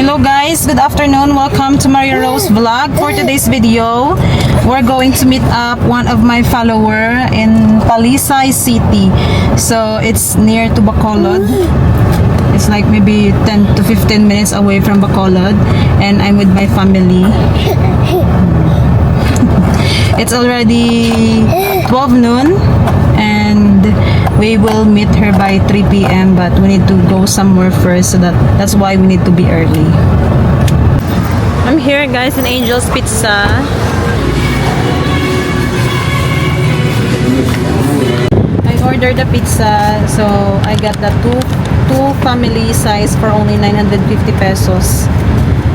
Hello guys, good afternoon. Welcome to Maria Rose vlog. For today's video, we're going to meet up one of my follower in Palisay City. So it's near to Bacolod. It's like maybe 10 to 15 minutes away from Bacolod, and I'm with my family. It's already 12 noon and we will meet her by 3 p.m. but we need to go somewhere first, so that's why we need to be early. I'm here guys in Angel's Pizza. I ordered the pizza, so I got the two family size for only 950 pesos.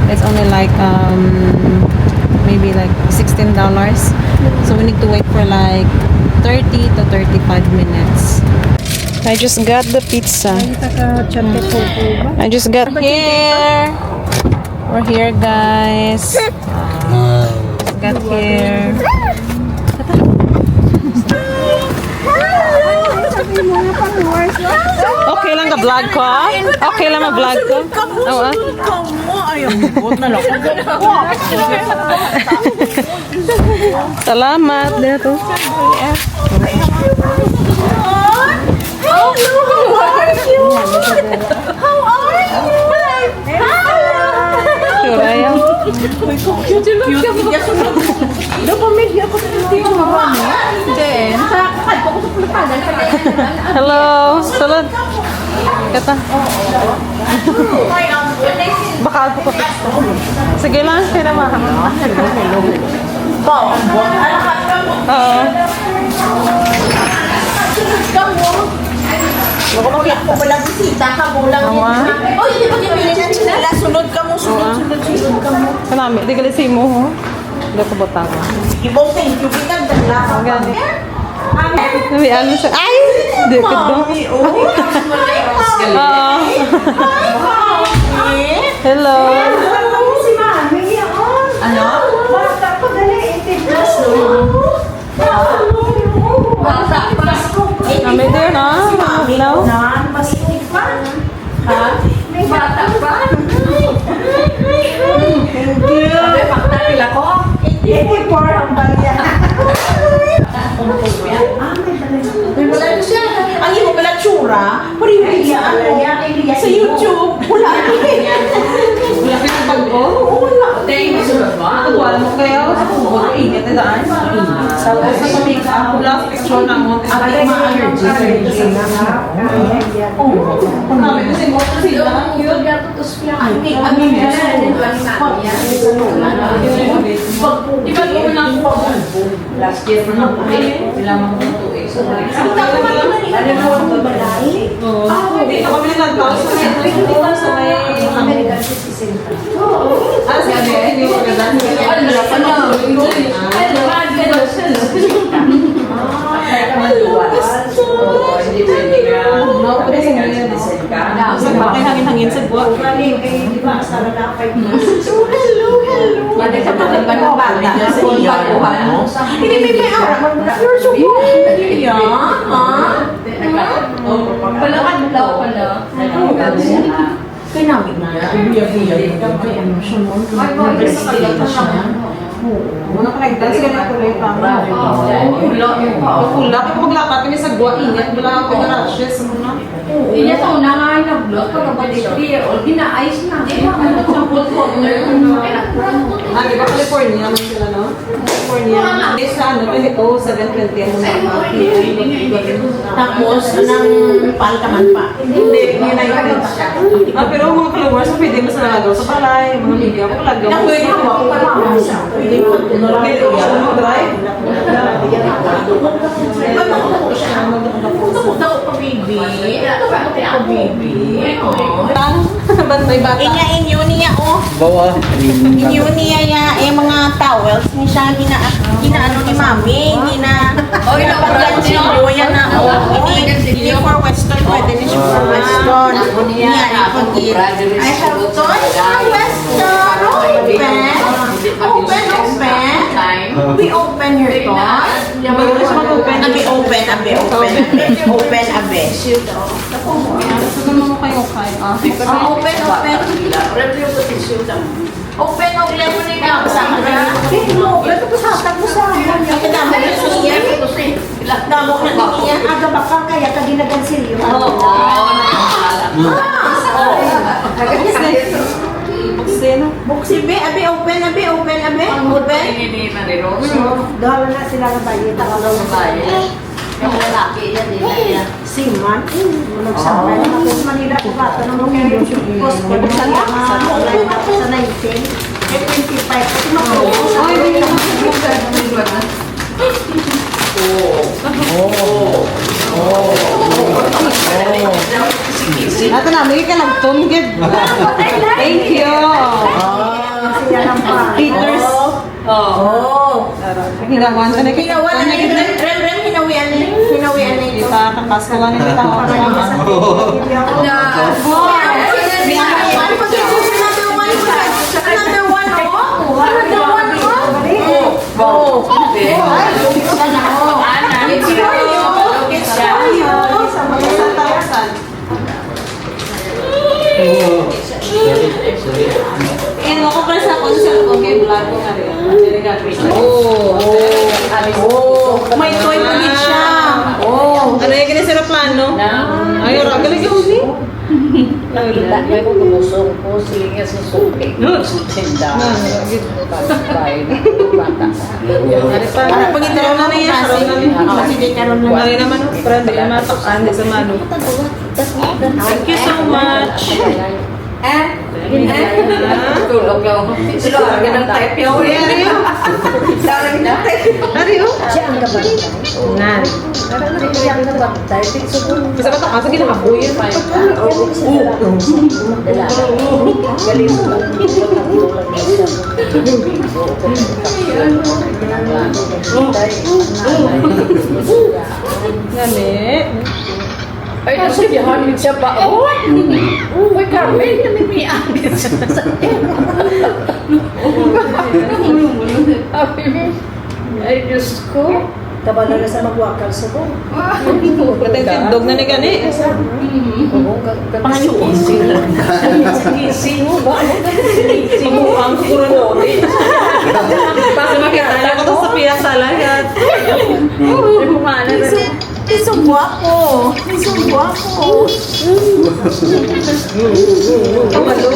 It's only like maybe like $16. So we need to wait for like 30 to 35 minutes. I just got the pizza. I just got here. We're here guys. Got here. Okay lang ka-vlog ko? Okay lang ma-vlog ko? Oo. Salamat dito. Oh, how are you? How are you? Suraya. Hello. Salud. Kata. Baka ako pa. Sige lang, kaya naman. Oo. Ako walang bisita ka, bulang din. Oh, hindi ba kipili na sila? Sunod ka mo, sunod ka mo. Kanami, di kalisi mo, ho? Hindi ko butang. Ibong thank you, kita dala ka. Gani. May ano siya. Ay! Hindi ko doon. Oo. Hello. Si Mami, yun. Ano? Bata pa dali, 80 plus, no? Bata pa. Kami din, ha? No? Mas pa. Ha? May bata pa. Thank you. May bakta pila ko. 84 ang balya. May wala na siya. Ang imo pala tsura, pari sa YouTube. Wala na. Wala ka ng bago? Wala. Thank you. Wala mo kayo? Ako, ingat na daan. Sa pamig, ako last picture na mo. Ang ma-allergy. Kami kasi mo kasi lang. Di ba ko lang po? Last year po na po. Bilang mga 2 weeks. Hindi na kami nag-house sa may American citizen. Ah, sabi, hindi ko magandang. Hangin-hangin sa buwan. Hindi may araw. You're so good. Palakad daw pala. Kaya namin na. Kaya ano siya mo. Presidente siya. Muna ka nag-dance ka na tuloy pa. Pula ka maglakad kami sa buwan. Ingat wala ako na rashes muna. Hindi sa una nga ay nag-vlog pagkabalik 3 year old. Gina-ice na. Ah, di ba California naman sila, no? California. Hindi sa ano, 720 ang Tapos, nang paltaman pa. Hindi, United siya. Ah, pero mga followers, pwede mas nalagaw sa balay, mga media, ako lagaw. Pwede ko ako pa lang. Pwede ko Pwede drive. Puta ko pa, baby. Puta ko, baby. Bantay bata. Inyo niya, oh. Bawa. Inyo niya yung mga towels ni siya ginaano ni mami, ginapaglansilyo yan na, oh. Hindi for western, pwede na siya for western. Yan, ipagit. I have toys for western. Open. We open your toys. Open, abe. Sa mo kayo kay. Open. Open mo niya. Mo, ba't ito hatag mo sa akin? Ang damo na siya. Damo na niya. Aga baka kaya ka ginagan silyo. Buksi be, abi open, abi open, abi open. Dahil na sila na bayi, takalaw na bayi. Siman, mulog sa bayi. Tapos Manila ko ba? Tanong mo yung post ko sa sa 19. 25. Kasi makuha sa Ito na, may ka nagtunggid. Thank you. Siya lang pa. Peters. Hinawan ka na kayo. Hinawan na yun. Rem, hinawian na yun. Hinawian na yun. Kita, kakasuhan nila ako. Ano ko kasi ako sa cellphone kay vlog ko nga rin. May toy pa din siya. Ano yung ganyan sa plano? Ay, galing yung huli. May ko tumusong ko, sige nga susuki. Sinda. Para pag itaraw na niya, karoon na niya. Kasi di karoon na. Mali naman, pero hindi naman matakaan, hindi sa mano. Thank you so much. Tulog lang. Sila ka ng type yun. Ariyo? Siya ang kabantay. Nari. Siya ang kabantay. Basta ba ito kasi ginakabuyan pa. Gani. Ay, nasiyahan siya pa. Uy, Carmen, namimiyak. Ay, Diyos ko. Kabalo na sa magwakal sa ko. Patay tindog na ni gani. Gising mo ba? Ang kuruno. Para makita ko to sa piyang salahat. Isubwa ko. Isubwa ko. Kabalo.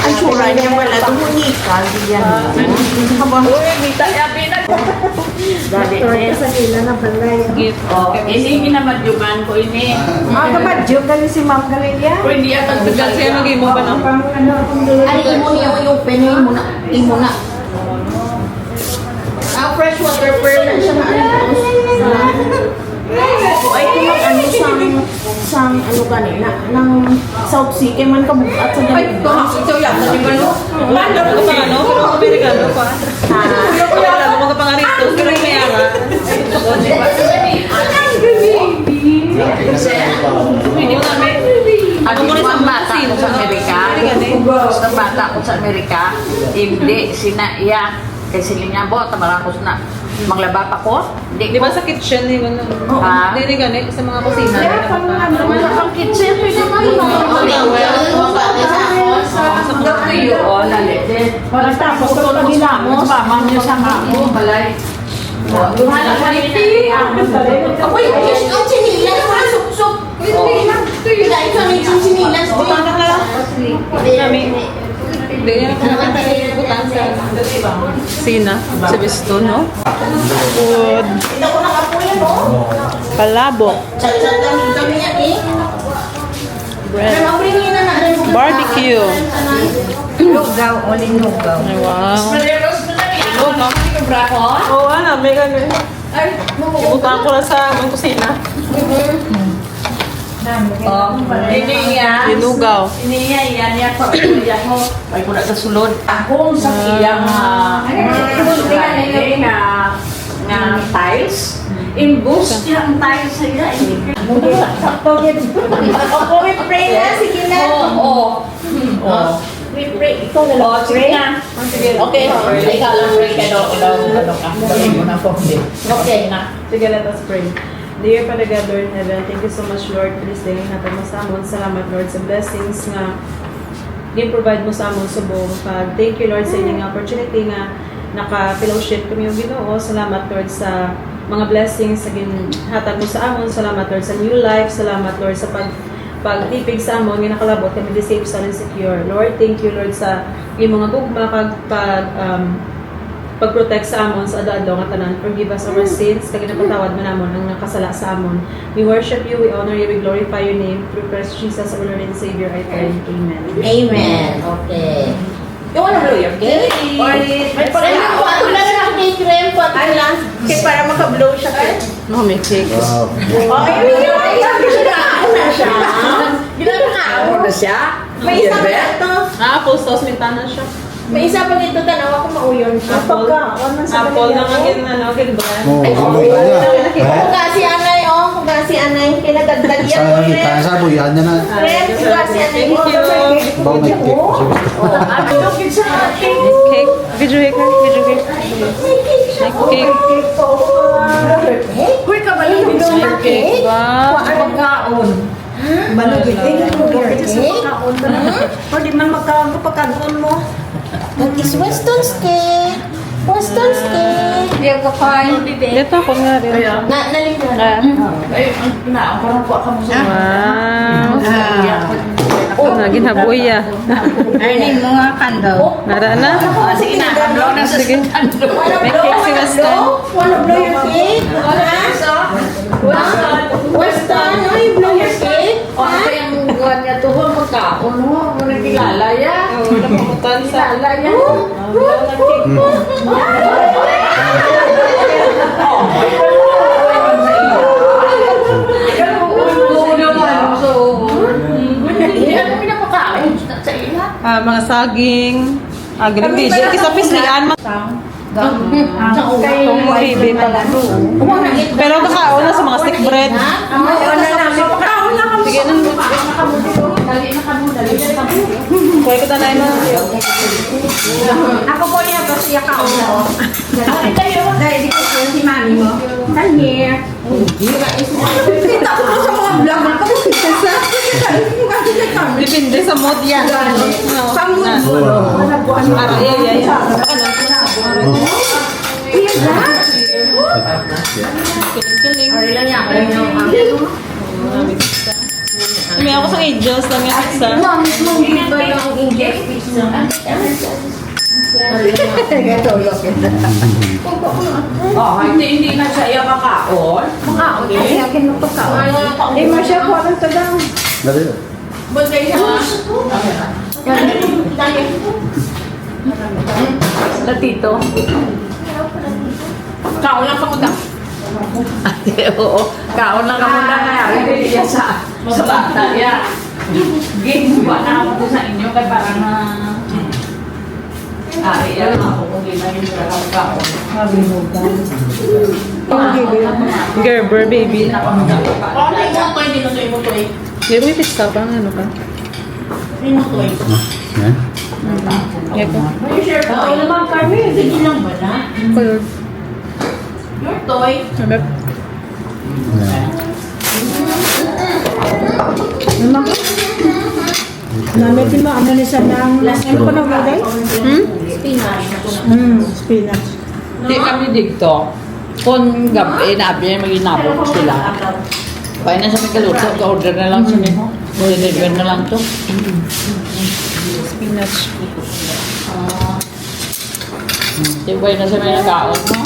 Ang sura niya wala tumunika. Diyan. Uy, kita niya pinag... Dali. Sa nila na balay. Ini ginamadyugan ko ini. Mga kabadyo, galing si Ma'am Galelia. Kung hindi at Tugal siya mag mo ba na? Ay, imo niya yung pen, imo na. Imo na. Fresh water pearl na siya na ay kung sang ano kanina, ng South Sea, kaya man kabugat sa Ay, dami. ito yan. Sabi ba no? Wala ko pa ano? Pero Amerikano pa. Wala ko mga pangarito. Pero may ara. Hindi mo namin. Ano mo sa bata ko sa Amerika? Sa bata ko sa Amerika, hindi sinaiya. Kasi linyabo, tamarangos na. Maglaba pa ko? Di ba sa kitchen ni mo? Ha? Hindi gani sa mga kusina. Naman sa kitchen, pwede Pagkatapos ko pag ginamos, Mama niyo sa mamo, balay. Luhala ka rin. ako yung sinilas, mga suksok. Kaya ito ang yung sinilas. Butang na lang. Hindi niya butang sa sina. Sa Bisto, no? Food. Ito ko nakapuyan, no? Palabok. Chat-chat kami yan, eh. Bread. Pero mabringin na na rin. Barbecue. Lugaw, oling lugaw. Ay, wow. Oh, mama, brahon? Oo, ano, may gano'n. Ay, Ibutang ko lang sa mga kusina. ini ya. Dinugaw. Ini ya, yan ya ko. Yan mo. Ay, ko na sa sulod. Akong sa iyang nga tiles. Imbus niya ang tiles sa iya. Ako, may pray na. Sige na. Oo. May pray. Ikaw na lang. Sige na. Okay. Ikaw lang pray ka daw. Ano ka? Dali mo na po. Okay na. Sige, let us pray. Dear Father God, Lord in heaven, thank you so much, Lord, for this day. Hatag mo sa amon. Salamat, Lord, sa blessings nga provide mo sa amon subong. Thank you, Lord, sa inyong opportunity nga naka-fellowship kami yung Ginoo. Salamat, Lord, sa mga blessings sa ginhatag mo sa amon. Salamat, Lord, sa new life. Salamat, Lord, sa pagtipig sa amon nga nakalabot kami di safe sa and secure. Lord, thank you, Lord, sa iyong mga gugma pag-protect sa amon sa adado nga tanan. Forgive us our sins kag napatawad man namon ang nakasala sa amon. We worship you, we honor you, we glorify your name through Christ Jesus our Lord and Savior. I pray. Amen. Amen. Okay. You wanna blow your cake? Or may pagkakaon? Paano lang ang cake rin? Paano lang? Kasi para makablow siya. No, may cake. Oh, ginagawa na siya. Ginagawa Ano siya? May isa pa ito. Apple sauce, mintana siya. May isa pa dito, tanawa ko mauyon siya. Apple na nga gin brand. Oh, ano ba niya? Kung kasi anay, kung kasi anay, kinadagdag yan Sana mo kita rin. sa buyan niya na. Friend, kung kasi anay, Thank you. Bang may cake pa siya. Cake. Video cake. Video cake. Cake. Uy, kabalong bidong na cake. Wow. Ano pagkaon? Malugit. Pwede man magpagkaon mo. That is Weston's cake. Weston's cake. Dito ako nga rin. Nalingkod. Ay, ang pinaang parang kuha ka mo sa Wow. Ginhaboy ya. Earning mo nga kando. Nara na. Sige na, blow na sa Sige. May cake si Weston. Wanna blow your cake? Weston, no, you blow your cake? O, ano yung gawa niya to? Magkaon mo. Muna kilala ya. Napamutan sa Kilala ya. Hindi ako pinapakain sa ila. mga saging. Green vision. Kisa pislian. Itong baby pala. Pero kakaon na sa mga stick bread. Sige nang. Kuya ko tanay mo. Ako po niya, kasi siya ka ako. Dahil di ko si mami mo. Come here. Kita ko sa mga vlog. Depende sa mood yan. Sa mood mo. Ara, iya. Kiling. May ako sa angels lang yung pizza. Oh, hindi na siya iya makaon. Eh, Marcia, kuha lang ito daw. Dali. Bagay siya. Latito. Kaon lang ka muna. Oo, kaon lang ka muna kaya. Hindi siya sa bata. Ya. Game ba na ako sa inyo kay parang yan ako kung di na yung kaon. Gerber, baby. Paano yung mo hindi na ito yung mutoy? Hindi mo yung pizza pa, ano ka? Yung mutoy. Yan. Yan po. Ito naman kami, sige lang ba na? Color. Your toy. Sabi. Yan. Namit mo, ano na siya ng last name ko na bagay? Spinach. Di kami dito. Kung gabi, nabi, mag-inabot sila. Kaya na sa may kaluto, ka-order na lang sa nimo. Deliver na lang to. Spinach. Tibay na sa may nakaon mo.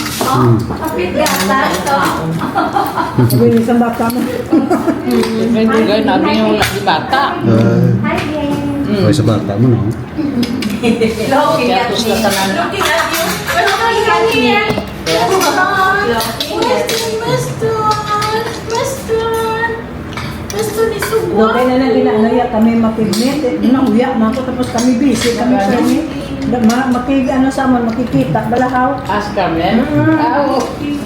Willy, sa bata mo. May dugay namin yung lagi bata. Hoy sa bata mo, no? Kaya tos na tanan. Okay na lang ginanaya kami mapignet. Nahuya na ako tapos kami busy kami kami. Makikita balahaw. As kami.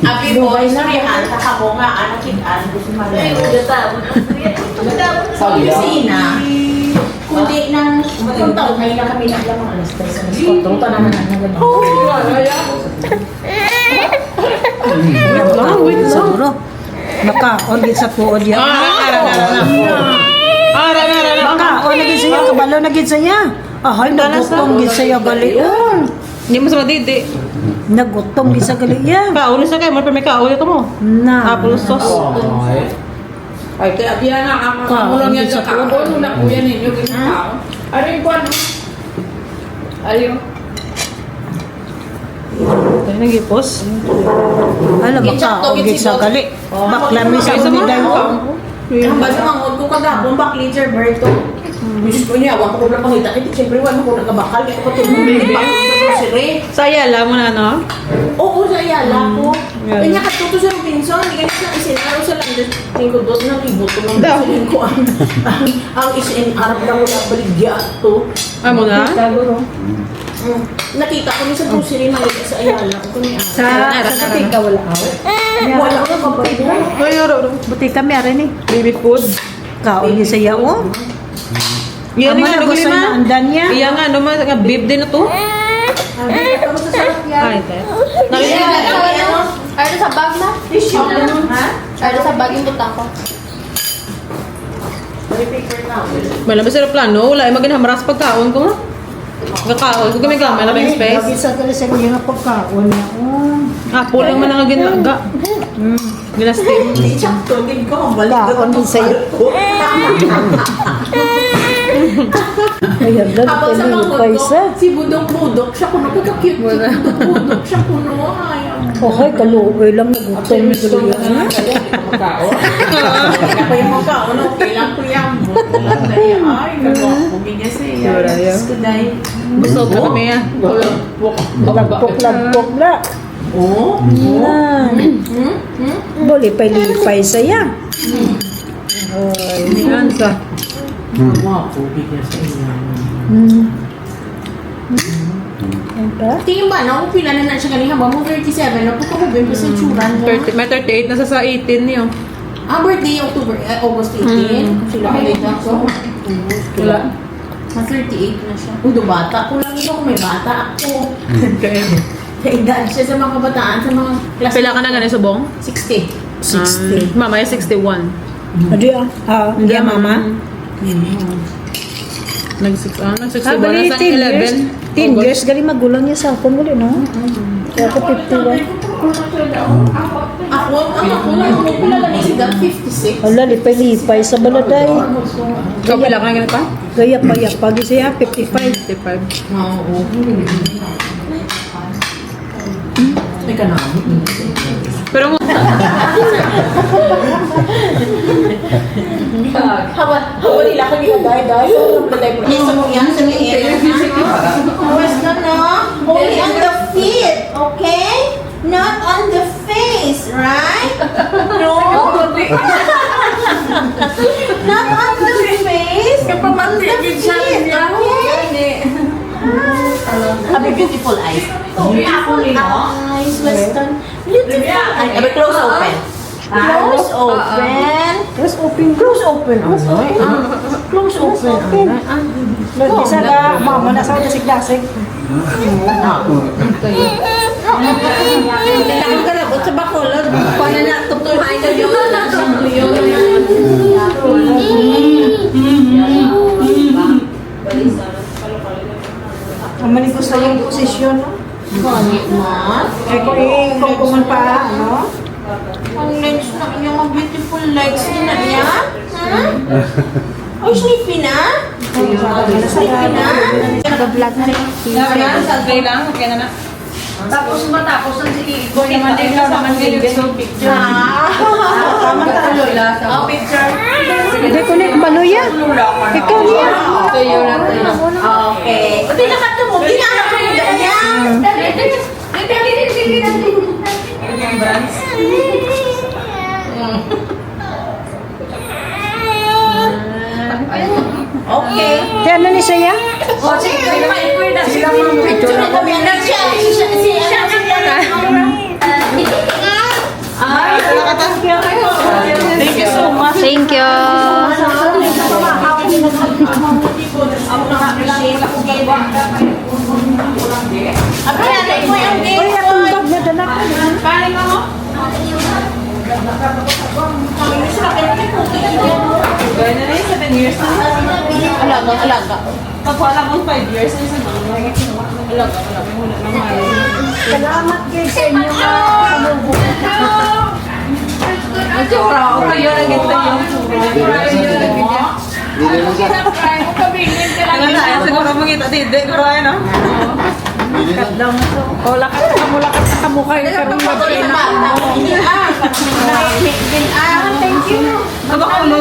Abi po, istoryahan, ako nga, ano kitaan, gusto mo na. Ay, Sa opisina, kundi ng kung taon ngayon na kami naglamang alas 3 alas 4. Tanan na naglamang. Wait lang. Nakaon din sa puod yan. Nakaon na gid siya, kabalo na gid siya. Ahay, nagutom gid siya galion. Hindi mo sa madidi. Nagutom gid sa galion. Kaulis na kayo, may kaulis ito mo. Na. Apple sauce. Ay, kaya biya na ang lang yan sa kaon. Una ko yan ninyo ginakaon. Ano yung kwan? Ayun. Tayo nang gipos. Alam, makaon gid sa gali. Baklami sa umiday. Ang basa mangod ko kagapon back later Berto. Misis ko niya, wala ko na pangita. Ito, siyempre, wala ko nagkabakal. Kaya ko tumumili pa ako sa grocery. Sa Ayala mo na, no? Oo, sa Ayala ko. Yan. Kanya katuto sa Robinson. Hindi ganit na isinaro sa landas. Tingko dos na libot ko ng Daw. bisilin ko. Ang isinaro lang wala baligya to. Ay mo na? Nakita ko niya sa grocery maliit sa Ayala. Ko niya. Sa butika wala ako. Wala ko kapag Ay, aro. Butika meron ni. Baby food. Kaon gid siya oh. Yan Amo nga, na ano gusto lima? na andan niya. Iya nga, ano man, nga beef din na to. Ay, tayo. Nakita Ada sa bag na? tissue na. Ha? Ada sa bag yung butang ko. Malabas sila plano, wala ay maginamaras pagkaon ko nga. Kakaon ko kami gamay na ba yung Lagi space? sa gali sa nga pagkaon niya. Oh. Apple lang man ang ginaga. Ginastim. Hindi sakto, hindi ko mabalik. Kaon din sa'yo. Ayan, Habang sa lang mangod pa ko, isa. si Budok-Budok, siya kuno, kaka-cute. Budok-Budok, siya kuno. Ay, Oh, ay, kaluoy lang nagutom ni Julia. Ako yung magkaon, okay lang ko yan. Ay, nagwapugin niya siya. Diyos ko dahil. Busog na kami ah. Lagpok na. Oo? Na. Bolipay-lipay saya. Ay. Yan sa. Nagwapugin niya siya. Tingin ba, no? Kung pila na siya kanina ba? Mo 37, napukabubin pa sa tsuran mo. May 38 na sa 18 niyo. Birthday, August 18. Sila ka dito ako. Wala. Sa 38 na siya. Udo, bata. Kulang ito kung may bata ako. Kaya. Kaedad siya sa mga kabataan, sa mga klase. Pila ka na ganun subong? 60. 60. Mama, yung 61. Adi ah. Hindi mama. Nag-61 na Bali, sa 10 years. 11. 10 years, gali magulang niya sa akong gali, no? Kaya ako 51. Ako lang, pila lang si Dad, 56. Wala, lipay-lipay sa baladay. Ikaw pila ka na ganun pa? Gaya pag siya, 55. 55. Oo. May kanami. Pero mo, Hawa nila ko ginagay-gay. Isa mo yan sa may air. Basta na. Only on the feet, okay? Not on the face, right? No. Not on the face. On the feet, okay? Have a beautiful eyes. Beautiful eyes, Western. Beautiful eyes. Have a close open. Close open. Close open. Close open. Close open. Lagi sa ka, mama na sa dasig-dasig. Kailangan ka na sa Bacolod. Paano na tutuhain na yung Amanin ko sa yung posisyon, no? Ganit na. Ay ko kuman pa, no? Ang legs na yung mga beautiful legs na niya. Ay, snippy na. Snippy na. Nag-vlog na rin. sa tray lang, kaya na na. Tapos matapos ang sige, ikaw naman din kasama din yung picture. Tama ka, Lola. Oh, picture. Hindi ko na baluya. Ikaw niya. Okay. Hindi na ka mo. Hindi na anak ko yung niya. Okay. Kaya ano ni siya? O, sige, sila mga picture na kami. Siya. Ay, Thank you so much. Thank you. ako na-appreciate ako kayo. Ako yan, ito yung Ay, akong bag na dala. Paano mo? Gaya na rin, 7 years na. Alaga. Pag wala mong 5 years, ay sa mga. Salamat kayo sa inyo mga kamubo. Ang tsura ako kayo, nagkita yung ano na, siguro mong dide, guro ay, no? O, lakat na kamo kayo karong gabi na. Thank you.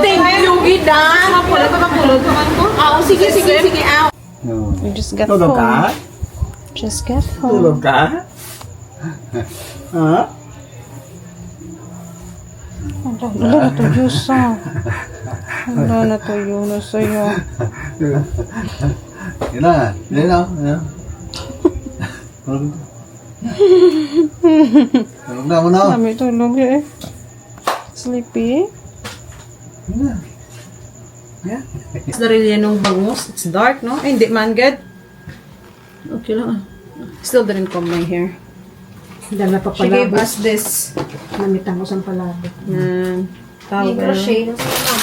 Thank you, Gidan. Mapulot pa mapulot pa man ko. Sige. No. We just got Tulog home. ka? Just got home. Tulog ka? Ha? Wala na to Diyos ah. Wala na to yun na sa'yo. Yun na. Yun na. Tulog na mo na. Kami tulog eh. Sleepy? Yeah. It's the really nung bangus. It's dark, no? Ay, hindi man, good. Okay lang ah. Still didn't comb my hair. Dala pa She gave pala. us this Namitan ko sa palabot. towel. Crochet.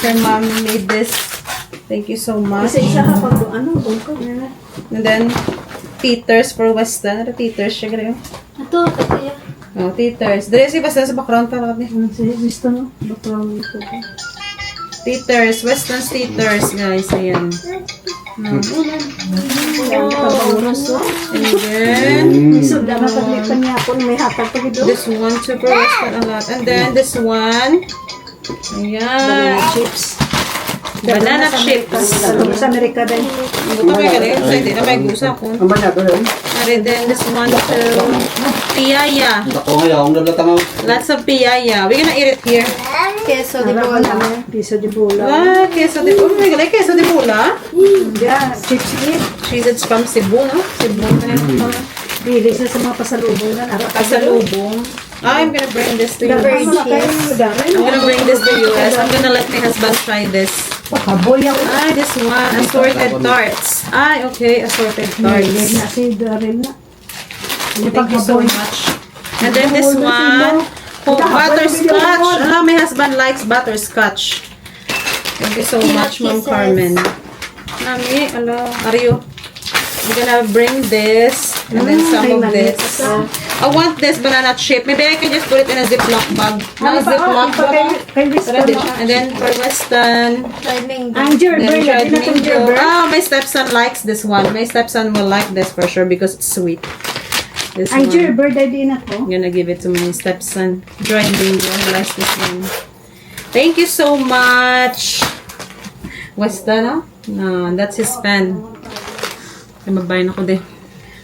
Her mom made this. Thank you so much. Isa ka pag ano, bungko. And then, teeters for Weston. Ano teeters siya ganun? Ito, kaya. Oh, teeters. Dali si basta sa background para kami. Gusto no? Background ito. Teeters. Weston's teeters, guys. Ayan. And then, So, dala paglipan niya ako. May hatag pa gito. this one, super Weston a lot. And then, this one. Ayan. Chips. Banana chips. Sa Amerika din. Ito may galing. So, hindi na may gusa ko. Ang banyak ko yun. And then, this one too. Piyaya. Ako ngayon, ang nablatang ako. Lots of piyaya. We're gonna eat it here. Queso de bola. Piso de bola. Ah, queso de bola. Oh my God, like queso de bola. Yeah, chips it. She's from Cebu, no? Cebu. Bili sa mga pasalubong na. Pasalubong. I'm gonna bring this to The US. bird cheese. I'm gonna bring this to US. I'm gonna let my husband try this. Pakaboy ako. Ah, this one. Assorted tarts. Ah, okay. Assorted Bili tarts. na si Daryl na. Thank you so much. And then this one. Oh, butterscotch. Ah, my husband likes butterscotch. Thank you so much, Mom Carmen. Mami, hello. Are you? I'm gonna bring this and then some of this. I want this banana chip. Maybe I can just put it in a Ziploc bag. No, Ziploc bag. Kay Weston. And then for Weston, Timing. Ang then Gerber. dried Lagi na itong mango. Gerber. Oh, my stepson likes this one. My stepson will like this for sure because it's sweet. This Ang one. Gerber. Daddy na to. I'm gonna give it to my stepson. Dried mango. He likes this one. Thank you so much. Weston, no? No, that's his pen. Ay, magbayan ako din.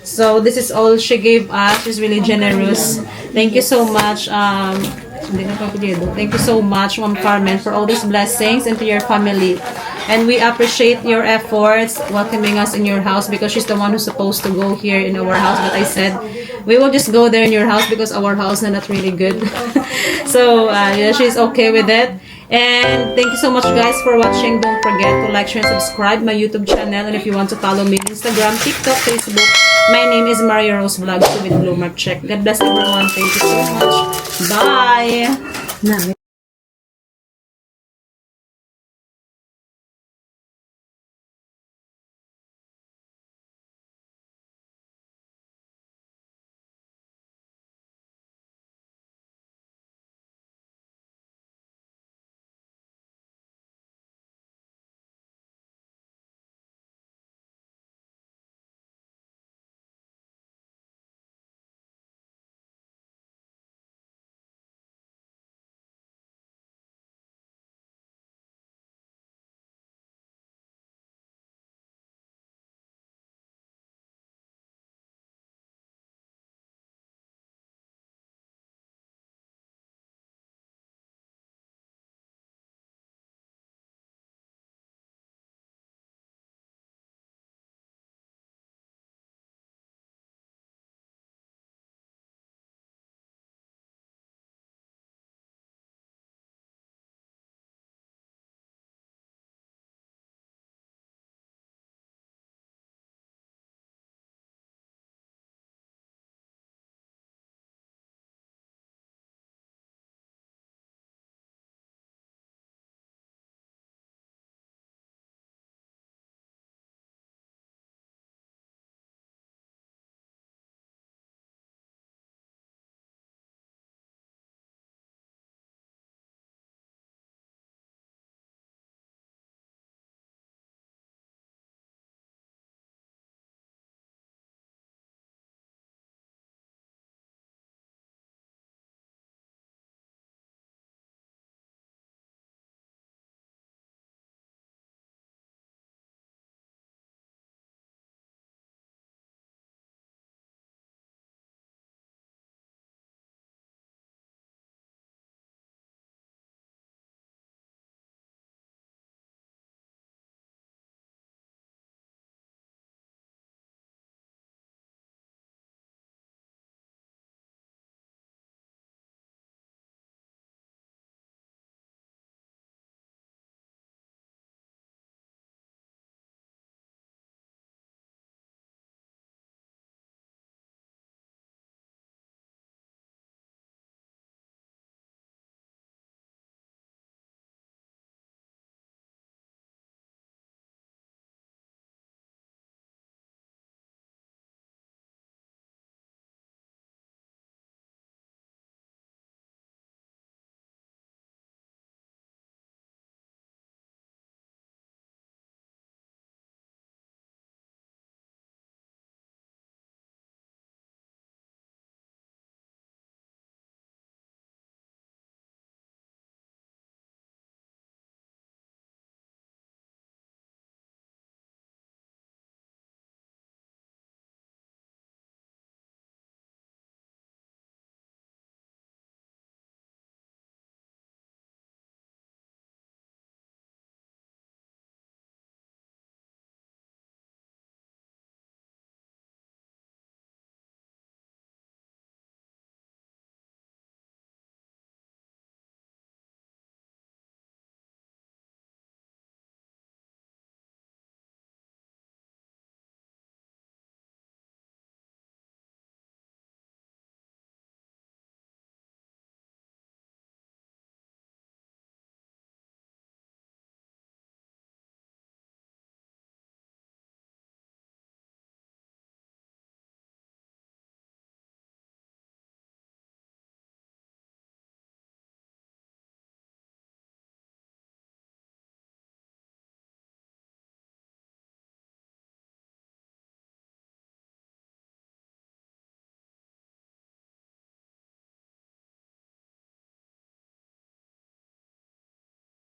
So, this is all she gave us. She's really generous. Thank you so much. Hindi na pa pwede. Thank you so much, Mom Carmen, for all these blessings and to your family. And we appreciate your efforts welcoming us in your house because she's the one who's supposed to go here in our house. But I said, we will just go there in your house because our house is not really good. So, yeah, she's okay with it. And thank you so much guys for watching. Don't forget to like, share, and subscribe my YouTube channel. And if you want to follow me on Instagram, TikTok, Facebook, my name is Maria Rose Vlogs with Blue Mark Check. God bless everyone. Thank you so much. Bye! Na,